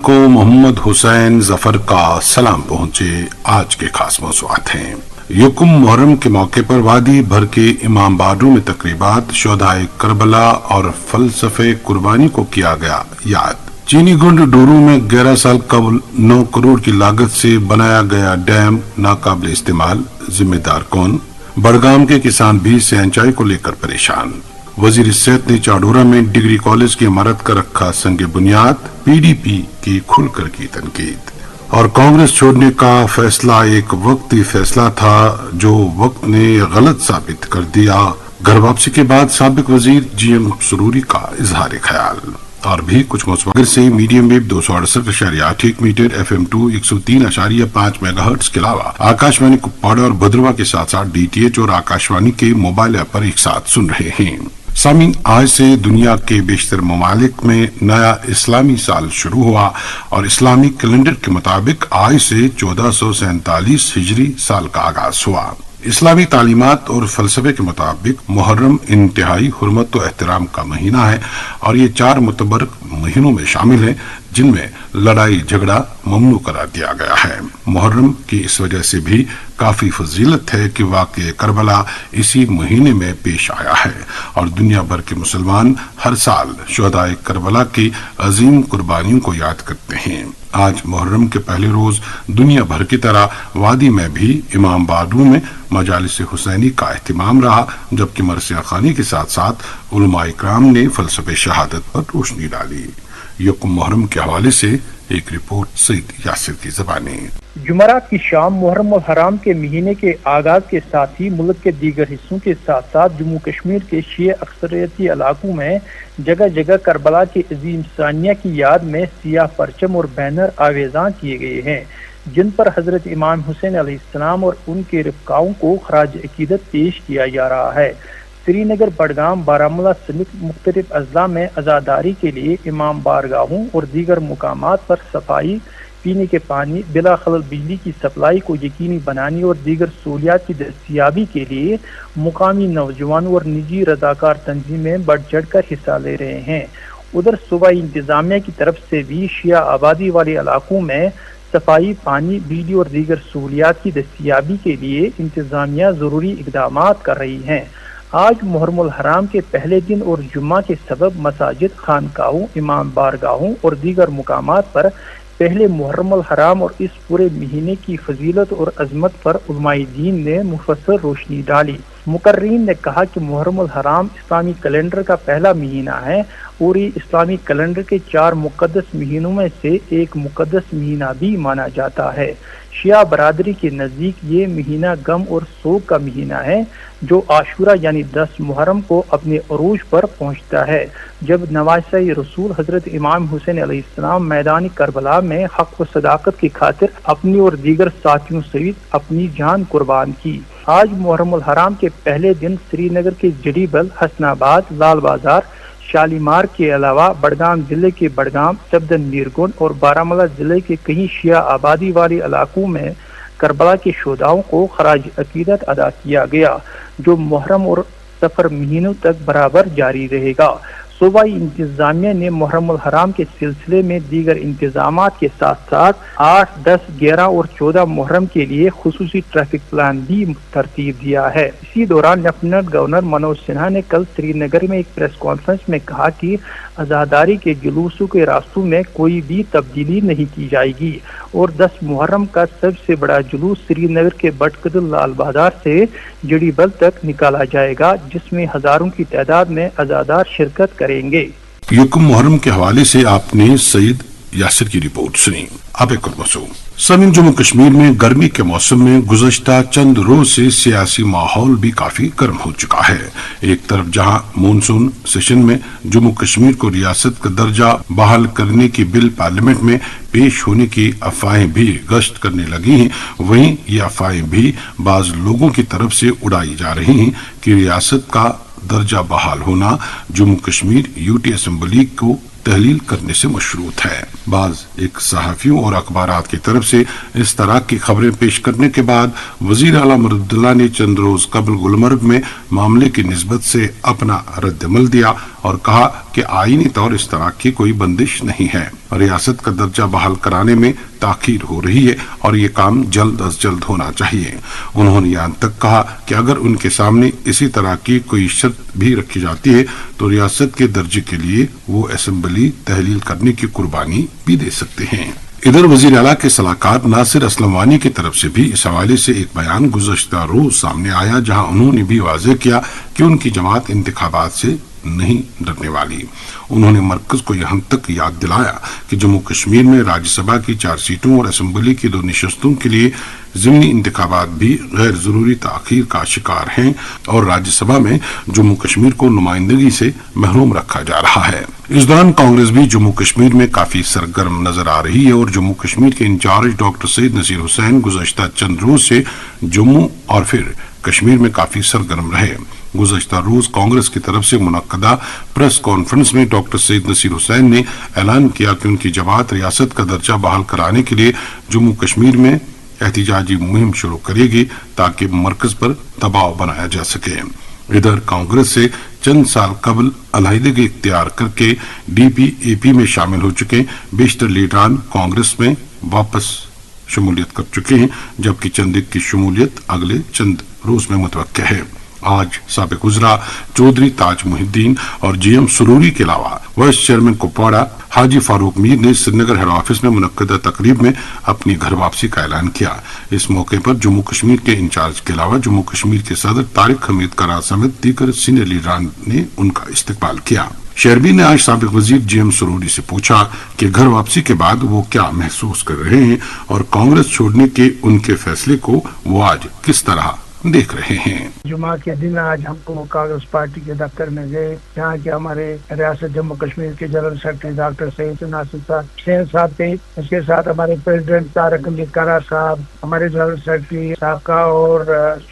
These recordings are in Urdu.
کو محمد حسین ظفر کا سلام پہنچے۔ آج کے خاص موضوعات ہیں۔ یکم محرم کے موقع پر وادی بھر کے امام باڑوں میں تقریبات، شہدائے کربلا اور فلسفے قربانی کو کیا گیا یاد۔ چینی گنڈ ڈورو میں 11 سال قبل 9 کروڑ کی لاگت سے بنایا گیا ڈیم ناقابل استعمال، ذمہ دار کون؟ بڑگام کے کسان بھی سینچائی کو لے کر پریشان۔ وزیر صحت نے چاڈورا میں ڈگری کالج کی عمارت کا رکھا سنگ بنیاد، پی ڈی پی کی کھل کر کی تنقید۔ اور کانگریس چھوڑنے کا فیصلہ ایک وقتی فیصلہ تھا جو وقت نے غلط ثابت کر دیا، گھر واپسی کے بعد سابق وزیر جی ایم سروری کا اظہار خیال۔ اور بھی کچھ موضوعات سے medium wave 268.8 metre, FM 2 103.5 megahertz کے علاوہ آکاشوانی کپواڑہ اور بھدرواہ کے ساتھ ساتھ DTH اور آکاشوانی کے موبائل ایپ پر ایک ساتھ سن رہے ہیں۔ سامعین، آج سے دنیا کے بیشتر ممالک میں نیا اسلامی سال شروع ہوا اور اسلامی کیلنڈر کے مطابق آج سے 1447 ہجری سال کا آغاز ہوا۔ اسلامی تعلیمات اور فلسفے کے مطابق محرم انتہائی حرمت و احترام کا مہینہ ہے اور یہ 4 متبرک مہینوں میں شامل ہے جن میں لڑائی جھگڑا ممنوع قرار دیا گیا ہے۔ محرم کی اس وجہ سے بھی کافی فضیلت ہے کہ واقعہ کربلا اسی مہینے میں پیش آیا ہے اور دنیا بھر کے مسلمان ہر سال شہدائے کربلا کی عظیم قربانیوں کو یاد کرتے ہیں۔ آج محرم کے پہلے روز دنیا بھر کی طرح وادی میں بھی امام باڑوں میں مجالس حسینی کا اہتمام رہا، جبکہ مرثیہ خوانی کے ساتھ ساتھ علماء کرام نے فلسفہ شہادت پر روشنی ڈالی۔ یکم محرم کے حوالے سے ایک رپورٹ سید یاسر کی زبانی۔ جمعرات کی شام محرم الحرام کے مہینے کے آغاز کے ساتھ ہی ملک کے دیگر حصوں کے ساتھ ساتھ جموں کشمیر کے شیعہ اکثریتی علاقوں میں جگہ جگہ کربلا کی عظیم ثانیہ کی یاد میں سیاہ پرچم اور بینر آویزاں کیے گئے ہیں، جن پر حضرت امام حسین علیہ السلام اور ان کے رفقاؤں کو خراج عقیدت پیش کیا جا رہا ہے۔ سری نگر، بڑگام، بارہمولہ سمیت مختلف اضلاع میں عزاداری کے لیے امام بارگاہوں اور دیگر مقامات پر صفائی، پینے کے پانی، بلا خلل بجلی کی سپلائی کو یقینی بنانے اور دیگر سہولیات کی دستیابی کے لیے مقامی نوجوانوں اور نجی رضاکار تنظیمیں بڑھ چڑھ کر حصہ لے رہے ہیں۔ ادھر صوبائی انتظامیہ کی طرف سے بھی شیعہ آبادی والے علاقوں میں صفائی، پانی، بجلی اور دیگر سہولیات کی دستیابی کے لیے انتظامیہ ضروری اقدامات کر رہی ہیں۔ آج محرم الحرام کے پہلے دن اور جمعہ کے سبب مساجد، خانقاہوں، امام بارگاہوں اور دیگر مقامات پر پہلے محرم الحرام اور اس پورے مہینے کی فضیلت اور عظمت پر علماء دین نے مفصل روشنی ڈالی۔ مقررین نے کہا کہ محرم الحرام اسلامی کیلنڈر کا پہلا مہینہ ہے اور یہ اسلامی کیلنڈر کے 4 مقدس مہینوں میں سے ایک مقدس مہینہ بھی مانا جاتا ہے۔ شیعہ برادری کے نزدیک یہ مہینہ غم اور سوگ کا مہینہ ہے جو عاشورہ یعنی 10 محرم کو اپنے عروج پر پہنچتا ہے، جب نواسہ رسول حضرت امام حسین علیہ السلام میدان کربلا میں حق و صداقت کی خاطر اپنی اور دیگر ساتھیوں سمیت اپنی جان قربان کی۔ آج محرم الحرام کے پہلے دن سری نگر کے جڑی بل، حسن آباد، لال بازار، شالیمار کے علاوہ بڑگام ضلع کے بڑگام، چبدن، میرگنڈ اور بارہمولہ ضلع کے کئی شیعہ آبادی والے علاقوں میں کربلا کے شہداؤں کو خراج عقیدت ادا کیا گیا، جو محرم اور سفر مہینوں تک برابر جاری رہے گا۔ صوبائی انتظامیہ نے محرم الحرام کے سلسلے میں دیگر انتظامات کے ساتھ ساتھ 8، 10، 11 اور 14 محرم کے لیے خصوصی ٹریفک پلان بھی ترتیب دیا ہے۔ اسی دوران لیفٹیننٹ گورنر منوج سنہا نے کل سری نگر میں ایک پریس کانفرنس میں کہا کہ عزاداری کے جلوسوں کے راستوں میں کوئی بھی تبدیلی نہیں کی جائے گی اور 10 محرم کا سب سے بڑا جلوس سری نگر کے بٹکدل لال بازار سے جڑی بل تک نکالا جائے گا، جس میں ہزاروں کی تعداد میں عزادار شرکت کریں گے۔ یکم محرم کے حوالے سے آپ نے سید یاسر کی رپورٹ سنی۔ اب ایک اور موضوع۔ سامعین، جموں کشمیر میں گرمی کے موسم میں گزشتہ چند روز سے سیاسی ماحول بھی کافی گرم ہو چکا ہے۔ ایک طرف جہاں مونسون سیشن میں جموں کشمیر کو ریاست کا درجہ بحال کرنے کی بل پارلیمنٹ میں پیش ہونے کی افواہیں بھی گشت کرنے لگی ہیں، وہیں یہ افواہیں بھی بعض لوگوں کی طرف سے اڑائی جا رہی ہیں کہ ریاست کا درجہ بحال ہونا جموں کشمیر یوٹی اسمبلی کو تحلیل کرنے سے مشروط ہے۔ بعض ایک صحافیوں اور اخبارات کی طرف سے اس طرح کی خبریں پیش کرنے کے بعد وزیر اعلیٰ مرد اللہ نے چند روز قبل گلمرگ میں معاملے کی نسبت سے اپنا رد عمل دیا اور کہا کہ کہ آئینی طور اس طرح کی کوئی بندش نہیں ہے۔ ریاست کا درجہ بحال کرانے میں تاخیر ہو رہی ہے اور یہ کام جلد از جلد ہونا چاہیے۔ انہوں نے یہاں تک کہا کہ اگر ان کے سامنے اسی طرح کی کوئی شرط بھی رکھی جاتی ہے تو ریاست کے درجے کے لیے وہ اسمبلی تحلیل کرنے کی قربانی بھی دے سکتے ہیں۔ ادھر وزیر اعلیٰ کے صلاحکار ناصر اسلم وانی کی طرف سے بھی اس حوالے سے ایک بیان گزشتہ روز سامنے آیا، جہاں انہوں نے بھی واضح کیا کہ ان کی جماعت انتخابات سے نہیں ڈرنے والی۔ انہوں نے مرکز کو یہاں تک یاد دلایا کہ جموں کشمیر میں راجیہ سبھا کی 4 سیٹوں اور اسمبلی کی 2 نشستوں کے لیے ضمنی انتخابات بھی غیر ضروری تاخیر کا شکار ہیں اور راجیہ سبھا میں جموں کشمیر کو نمائندگی سے محروم رکھا جا رہا ہے۔ اس دوران کانگریس بھی جموں کشمیر میں کافی سرگرم نظر آ رہی ہے اور جموں کشمیر کے انچارج ڈاکٹر سید نصیر حسین گزشتہ چند روز سے جموں اور پھر کشمیر میں کافی سرگرم رہے۔ گزشتہ روز کانگریس کی طرف سے منعقدہ پریس کانفرنس میں ڈاکٹر سید نصیر حسین نے اعلان کیا کہ ان کی جماعت ریاست کا درجہ بحال کرانے کے لیے جموں کشمیر میں احتجاجی مہم شروع کرے گی تاکہ مرکز پر دباؤ بنایا جا سکے۔ ادھر کانگریس سے چند سال قبل علیحدگی اختیار کر کے ڈی پی اے پی میں شامل ہو چکے بیشتر لیڈران کانگریس میں واپس شمولیت کر چکے ہیں، جبکہ چند ایک کی شمولیت اگلے چند روز میں متوقع ہے۔ آج سابق وزراء چودھری تاج محی الدین اور جی ایم سروری کے علاوہ وائس چیئرمین کپواڑہ حاجی فاروق میر نے سری نگر ہیڈ آفس میں منعقدہ تقریب میں اپنی گھر واپسی کا اعلان کیا۔ اس موقع پر جموں کشمیر کے انچارج کے علاوہ جموں کشمیر کے صدر طارق حمید قرار سمیت دیگر سینئر لیڈران نے ان کا استقبال کیا۔ شیربی نے آج سابق وزیر جی ایم سروری سے پوچھا کہ گھر واپسی کے بعد وہ کیا محسوس کر رہے ہیں اور کانگریس چھوڑنے کے ان کے فیصلے کو وہ آج کس طرح دیکھ رہے ہیں۔ جمعہ کے دن آج ہم کو کانگریس پارٹی کے دفتر میں گئے، جہاں کے ہمارے ریاست جموں کشمیر کے جنرل سیکرٹری ڈاکٹر سید ناصر حسین صاحب تھے، اس کے ساتھ ہمارے پریزیڈنٹ طارق حمید قرار صاحب، ہمارے جنرل سیکرٹری سابقہ اور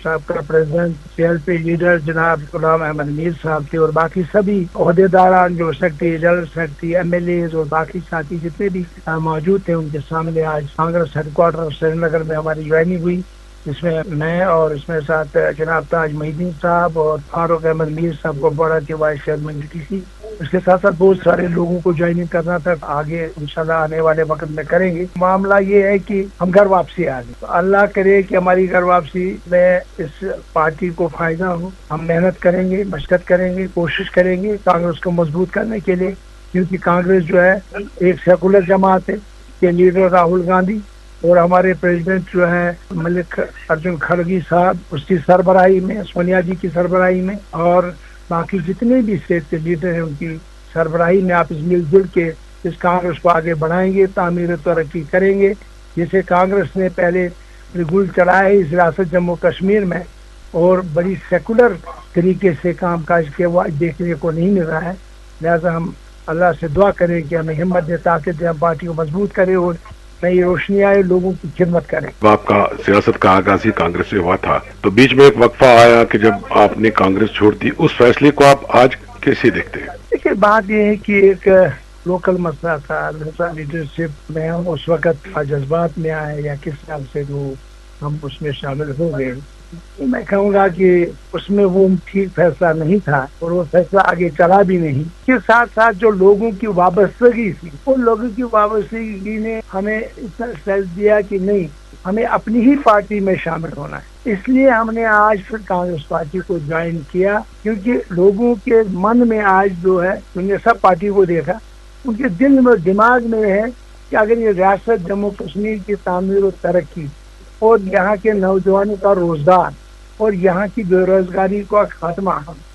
سابقہ president C L P leader جناب غلام احمد میر صاحب تھے، اور باقی سبھی عہدیداران جو secretary general secretary M L As اور باقی ساتھی جتنے بھی موجود تھے، ان کے سامنے آج کانگریس ہیڈ کوارٹر سری نگر میں ہماری جوائننگ ہوئی، جس میں میں اور اس میں ساتھ جناب تاج محی الدین صاحب اور فاروق احمد میر صاحب کو بڑا کے vice chairman D T C, اس کے ساتھ ساتھ بہت سارے لوگوں کو جوائننگ کرنا تھا، آگے انشاءاللہ آنے والے وقت میں کریں گے۔ معاملہ یہ ہے کہ ہم گھر واپسی آ گئے، اللہ کرے کہ ہماری گھر واپسی میں اس پارٹی کو فائدہ ہو، ہم محنت کریں گے، مشقت کریں گے، کوشش کریں گے کانگریس کو مضبوط کرنے کے لیے، کیونکہ کانگریس جو ہے ایک سیکولر جماعت ہے کہ لیڈر راہل گاندھی اور ہمارے پریزیڈنٹ جو ہے ملک ارجن کھڑگی صاحب، اس کی سربراہی میں، سونیا جی کی سربراہی میں، اور باقی جتنے بھی اسٹیٹ کے لیڈر ہیں ان کی سربراہی میں آپس مل جل کے اس کانگریس کو آگے بڑھائیں گے، تعمیر و ترقی کریں گے۔ جیسے کانگریس نے پہلے رگول چلایا ہے اس ریاست جموں کشمیر میں اور بڑی سیکولر طریقے سے کام کاج کے وہ دیکھنے کو نہیں مل رہا ہے، لہذا ہم اللہ سے دعا کریں کہ ہمیں ہمت دے، طاقت دے، ہم پارٹی کو مضبوط کریں اور نئی روشنی آئے، لوگوں کی خدمت کریں۔ آپ کا سیاست کا آغاز ہی کانگریس سے ہوا تھا، تو بیچ میں ایک وقفہ آیا کہ جب آپ نے کانگریس چھوڑ دی، اس فیصلے کو آپ آج کیسے دیکھتے ہیں؟ دیکھیے، بات یہ ہے کہ ایک لوکل مسئلہ تھا، لیڈرشپ میں ہم اس وقت جذبات میں آئے یا کس طرح سے وہ ہم اس میں شامل ہو گئے، میں کہوں گا کہ اس میں وہ ٹھیک فیصلہ نہیں تھا اور وہ فیصلہ آگے چلا بھی نہیں۔ کے ساتھ ساتھ جو لوگوں کی وابستگی تھی، ان لوگوں کی وابستگی نے ہمیں اتنا سیلف دیا کہ نہیں، ہمیں اپنی ہی پارٹی میں شامل ہونا ہے، اس لیے ہم نے آج پھر کانگریس پارٹی کو جوائن کیا، کیونکہ لوگوں کے من میں آج جو ہے، انہوں نے سب پارٹی کو دیکھا، ان کے دل میں دماغ میں ہے کہ اگر یہ ریاست جموں کشمیر کی تعمیر و ترقی اور یہاں کے نوجوانوں کا روزگار اور یہاں کی بے روزگاری کا خاتمہ،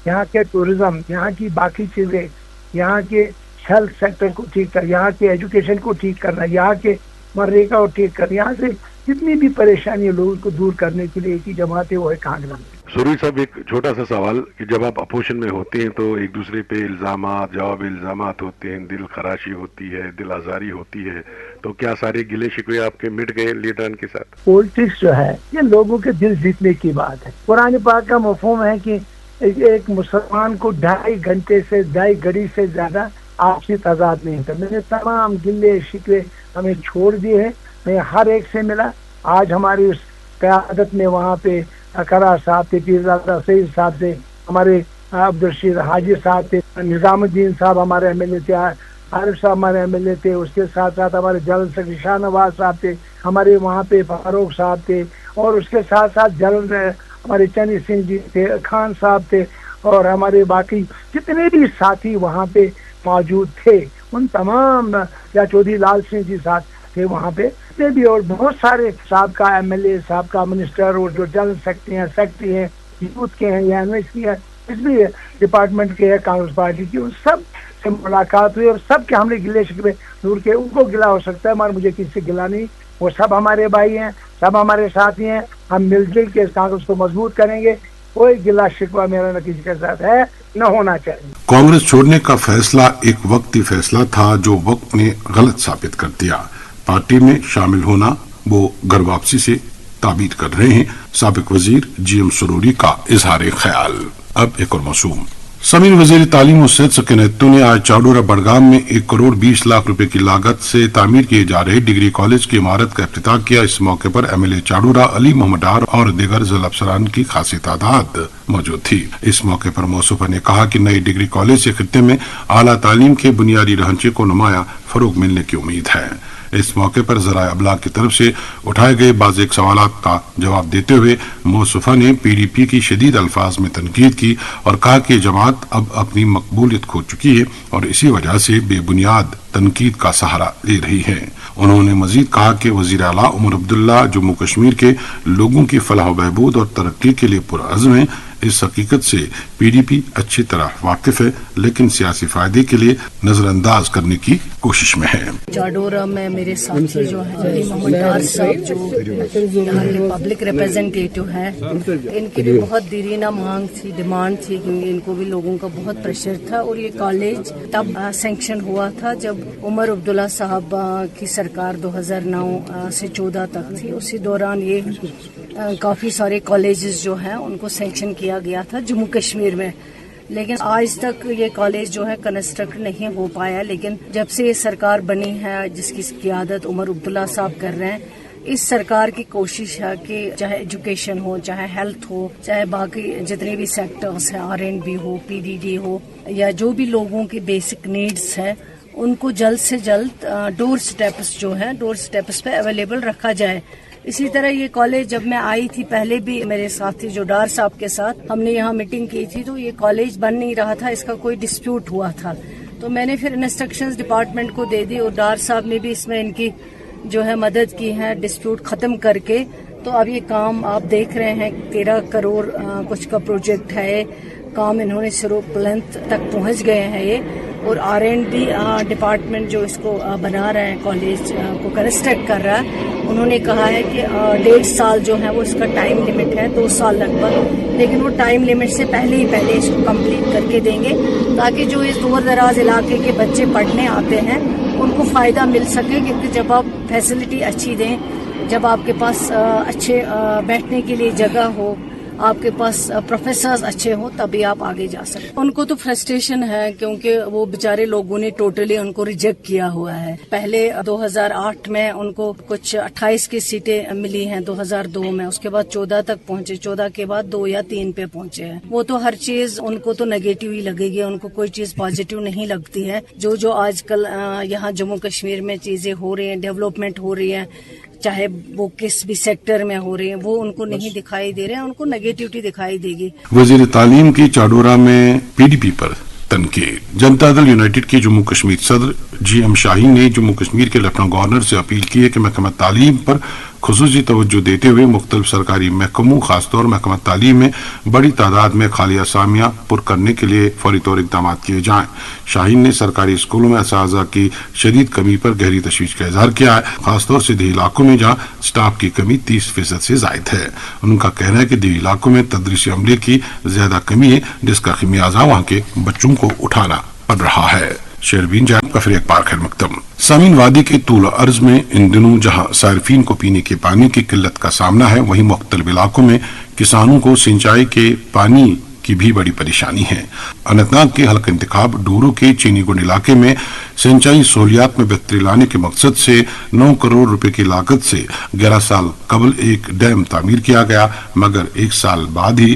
یہاں کے ٹورزم، یہاں کی باقی چیزیں، یہاں کے ہیلتھ سیکٹر کو ٹھیک کرنا، یہاں کے ایجوکیشن کو ٹھیک کرنا، یہاں کے منریگا کو ٹھیک کرنا، یہاں سے جتنی بھی پریشانی لوگوں کو دور کرنے کے لیے ایک ہی جماعت ہے، وہ ہے کانگریس۔ سروری صاحب، ایک چھوٹا سا سوال کہ جب آپ اپوزیشن میں ہوتے ہیں تو ایک دوسرے پہ الزامات، جواب الزامات ہوتے ہیں، دل خراشی ہوتی ہے، دل آزاری ہوتی ہے، تو کیا سارے گلے شکوے آپ کے مٹ گئے لیڈران کے ساتھ؟ پولیٹکس جو ہے یہ لوگوں کے دل جیتنے کی بات ہے۔ قرآن پاک کا مفہوم ہے کہ ایک مسلمان کو 2.5 گھنٹے سے 2.5 گھڑی سے زیادہ آپسی تضاد نہیں ہوتا۔ میں نے تمام گلے شکوے ہمیں چھوڑ دیے ہیں، میں ہر ایک سے ملا، آج ہماری اس قیادت میں وہاں پہ اکرا صاحب تھے، پیرزادہ سعید صاحب تھے، ہمارے عبد الرشید حاجی صاحب تھے, نظام الدین صاحب ہمارے MLA تھے, عارف صاحب ہمارے MLA تھے, اس کے ساتھ ساتھ ہمارے جنرل سیکرٹری شاہ نواز صاحب تھے, ہمارے وہاں پہ فاروق صاحب تھے, اور اس کے ساتھ ساتھ جنرل ہمارے چنی سنگھ جی تھے, خان صاحب تھے, اور ہمارے باقی جتنے بھی ساتھی وہاں پہ موجود تھے ان تمام, یا چودھری لال سنگھ جی ساتھ تھے وہاں پہ بھی, اور بہت سارے سابقہ MLA, سابقہ منسٹر, اور جو جنرل سیکرٹری ہیں یوتھ کے ہیں یا یونیورسٹی ہے, اس بھی ڈپارٹمنٹ کے ہے کانگریس پارٹی کی, ان سب سے ملاقات ہوئی اور سب کے ہم نے گلے شکوے دور کے. ان کو گلا ہو سکتا ہے مگر مجھے کسی سے گلا نہیں, وہ سب ہمارے بھائی ہیں, سب ہمارے ساتھی ہیں, ہم مل جل کے اس کانگریس کو مضبوط کریں گے. کوئی گلا شکوہ میرا نہ کسی کے ساتھ ہے, نہ ہونا چاہیے. کانگریس چھوڑنے کا فیصلہ ایک وقتی فیصلہ تھا جو وقت نے غلط ثابت کر دیا. پارٹی میں شامل ہونا وہ گھر واپسی سے تعبیر کر رہے ہیں. سابق وزیر GM سروری کا اظہار خیال. اب ایک اور موضوع. سمین وزیر تعلیم و صحت سکنیتو نے آج چاڈورہ بڑگام میں 1 کروڑ 20 لاکھ روپے کی لاگت سے تعمیر کیے جا رہے ڈگری کالج کی عمارت کا افتتاح کیا. اس موقع پر MLA چاڈورہ علی محمد ڈار اور دیگر ضلع افسران کی خاصی تعداد موجود تھی. اس موقع پر موصوفہ نے کہا کہ نئے ڈگری کالج سے خطے میں اعلیٰ تعلیم کے بنیادی ڈھانچے کو نمایاں فروغ ملنے کی امید ہے. اس موقع پر ذرائع ابلاغ کی طرف سے اٹھائے گئے بعض ایک سوالات کا جواب دیتے ہوئے موصوفہ نے PDP کی شدید الفاظ میں تنقید کی اور کہا کہ جماعت اب اپنی مقبولیت کھو چکی ہے اور اسی وجہ سے بے بنیاد تنقید کا سہارا لے رہی ہے. انہوں نے مزید کہا کہ وزیر اعلیٰ عمر عبداللہ جموں کشمیر کے لوگوں کی فلاح و بہبود اور ترقی کے لیے پرعزم ہیں. اس حقیقت سے PDP اچھی طرح واقف ہے لیکن سیاسی فائدے کے لیے نظر انداز کرنے کی کوشش میں ہے. چاڈورہ میں میرے ساتھی جو ہیں علی محمد ڈار صاحب جو یہاں کے پبلک ریپرزینٹیٹیو ہیں, ان کی بھی بہت دیرینہ مانگ تھی, ڈیمانڈ تھی, کیونکہ ان کو بھی لوگوں کا بہت پریشر تھا. اور یہ کالج تب سینکشن ہوا تھا جب عمر عبداللہ صاحب کی سرکار 2009 سے 14 تک تھی. اسی دوران یہ کافی سارے کالجز جو ہیں ان کو سینکشن کیا گیا تھا جموں کشمیر میں, لیکن آج تک یہ کالج جو ہے کنسٹرکٹ نہیں ہو پایا. لیکن جب سے یہ سرکار بنی ہے جس کی قیادت عمر عبداللہ صاحب کر رہے ہیں, اس سرکار کی کوشش ہے کہ چاہے ایجوکیشن ہو, چاہے ہیلتھ ہو, چاہے باقی جتنے بھی سیکٹرز ہیں, R&B ہو, PDD ہو, یا جو بھی لوگوں کی بیسک نیڈز ہیں ان کو جلد سے جلد ڈور سٹیپس جو ہیں ڈور سٹیپس پہ اویلیبل رکھا جائے. اسی طرح یہ کالج جب میں آئی تھی پہلے بھی میرے ساتھی جو ڈار صاحب کے ساتھ ہم نے یہاں میٹنگ کی تھی, تو یہ کالج بن نہیں رہا تھا, اس کا کوئی ڈسپیوٹ ہوا تھا. تو میں نے پھر انسٹرکشنز ڈپارٹمنٹ کو دے دی اور ڈار صاحب نے بھی اس میں ان کی جو ہے مدد کی ہے ڈسپیوٹ ختم کر کے. تو اب یہ کام آپ دیکھ رہے ہیں 13 کروڑ کچھ کا پروجیکٹ ہے, کام انہوں نے شروع پلنتھ تک پہنچ گئے ہیں یہ. اور R&D ڈپارٹمنٹ جو اس کو بنا رہے ہیں, کالج کو کنسٹرکٹ کر رہا ہے, انہوں نے کہا ہے کہ 1.5 سال جو ہے وہ اس کا ٹائم لمٹ ہے, 2 سال لگ بھگ, لیکن وہ ٹائم لمٹ سے پہلے اس کو کمپلیٹ کر کے دیں گے تاکہ جو اس دور دراز علاقے کے بچے پڑھنے آتے ہیں ان کو فائدہ مل سکے. کیونکہ جب آپ فیسلٹی اچھی دیں, جب آپ کے پاس اچھے بیٹھنے کے لیے جگہ ہو, آپ کے پاس پروفیسرز اچھے ہوں, تبھی آپ آگے جا سکتے. ان کو تو فرسٹریشن ہے کیونکہ وہ بیچارے لوگوں نے ٹوٹلی ان کو ریجیکٹ کیا ہوا ہے. پہلے 2008 میں ان کو کچھ 28 کی سیٹیں ملی ہیں 2002 میں, اس کے بعد 14 تک پہنچے, 14 کے بعد 2 یا 3 پہ پہنچے ہیں. وہ تو ہر چیز ان کو تو نیگیٹو ہی لگے گی, ان کو کوئی چیز پازیٹیو نہیں لگتی ہے. جو آج کل یہاں جموں کشمیر میں چیزیں ہو رہی ہیں, ڈیولپمنٹ ہو رہی ہیں, چاہے وہ کس بھی سیکٹر میں ہو رہے ہیں, وہ ان کو نہیں دکھائی دے رہے ہیں, ان کو نیگیٹیوٹی دکھائی دے گی. وزیر تعلیم کی چاڈورہ میں PDP پر تنقید. جنتا دل یونائٹڈ کے جموں کشمیر صدر GM شاہین نے جموں کشمیر کے لیفٹنٹ گورنر سے اپیل کی ہے کہ محکمہ تعلیم پر خصوصی توجہ دیتے ہوئے مختلف سرکاری محکموں خاص طور محکمہ تعلیم میں بڑی تعداد میں خالی اسامیاں پر کرنے کے لیے فوری طور اقدامات کیے جائیں. شاہین نے سرکاری اسکولوں میں اساتذہ کی شدید کمی پر گہری تشویش کا اظہار کیا ہے, خاص طور سے دیہی علاقوں میں جہاں سٹاف کی کمی 30% سے زائد ہے. ان کا کہنا ہے کہ دیہی علاقوں میں تدریسی عملے کی زیادہ کمی ہے جس کا خمیازہ وہاں کے بچوں کو اٹھانا پڑ رہا ہے. شیربین جان کا فری اخبار خیر مقدم. سامین وادی کے طول عرض میں ان دنوں جہاں صارفین کو پینے کے پانی کی قلت کا سامنا ہے, وہیں مختلف علاقوں میں کسانوں کو سینچائی کے پانی کی بھی بڑی پریشانی ہے. اننت ناگ کے حلقہ انتخاب ڈورو کے چینی گنڈ علاقے میں سینچائی سہولیات میں بہتری لانے کے مقصد سے 9 کروڑ روپے کی لاگت سے 11 سال قبل ایک ڈیم تعمیر کیا گیا, مگر 1 سال بعد ہی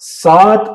7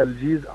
LGs